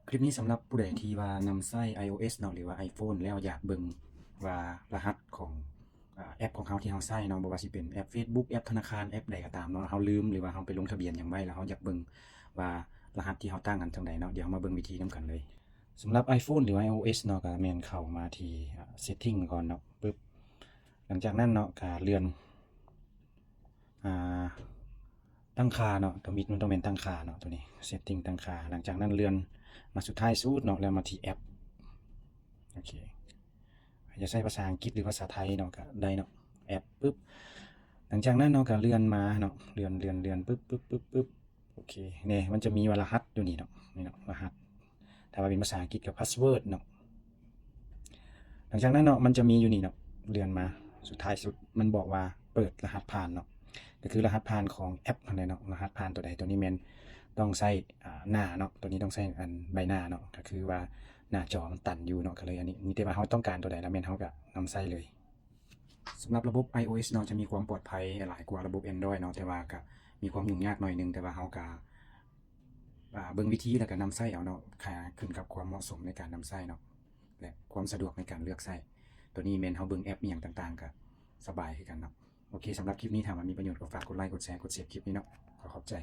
คลิปนี้สำหรับผู้ใดที่ว่านำใช้ iOS เนาะหรือว่า iPhone แล้วอยากเบิ่งว่ารหัสของแอปของเขาที่เราใช้เนาะบ่ว่าสิเป็นแอป Facebook แอปธนาคารแอปใดก็ตามเนาะเราลืมหรือว่าเราไปลงทะเบียนหยังไว้แล้วเราอยากเบิ่งว่ารหัสที่เราตั้งกันจั่งใดเนาะเดี๋ยวเรามาเบิ่งวิธีนำกันเลยสำหรับ iPhone หรือว่า iOS เนาะก็แม่นเข้ามาที่setting ก่อนเนาะปึ๊บหลังจากนั้นเนาะก็เลื่อนอ่าตั้งค่าเนาะตัวมิดมันต้องเป็นตั้งค่าเนาะตัวนี้ setting ตั้งค่าหลังจากนั้นเลื่อนมาสุดท้ายสุดเนาะแล้วมาที่แอปโอเคจะใช้ภาษาอังกฤษหรือภาษาไทยเนาะก็ได้เนาะแอปปึ๊บหลังจากนั้นเนาะก็เลื่อนมาเนาะเลื่อนปึ๊บโอเคเนี่ยมันจะมีรหัสอยู่นี่เนาะนี่เนาะรหัสถ้าว่าเป็นภาษาอังกฤษกับ password เนาะหลังจากนั้นเนาะมันจะมีอยู่นี่เนาะเลื่อนมาสุดท้ายสุดมันบอกว่าเปิดรหัสผ่านเนาะก็คือรหัสผ่านของแอปอะไรเนาะรหัสผ่านตัวใดตัวนี้แม่นต้องใส่หน้าเนาะตัวนี้ต้องใส่อันใบหน้าเนาะก็คือว่าหน้าจอมันตันอยู่เนาะก็เลยอันนี้มีแต่ว่าเราต้องการตัวใดแล้วแม่นเราก็นำใส่เลยสำหรับระบบ iOS เนาะจะมีความปลอดภัยหลายกว่าระบบ Android เนาะแต่ว่าก็มีความยุ่งยากหน่อยนึงแต่ว่าเราก็เบิ่งวิธีแล้วก็นำใช้เอาเนาะขึ้นกับความเหมาะสมในการนำใช้เนาะและความสะดวกในการเลือกใช้ตัวนี้แม่นเราเบิ่งแอปอีหยังต่างๆก็สบายคือกันเนาะโอเคสำหรับคลิปนี้ถ้ามันมีประโยชน์ก็ฝากกดไลค์กดแชร์กดเสียบคลิปนี้เนาะขอบใจ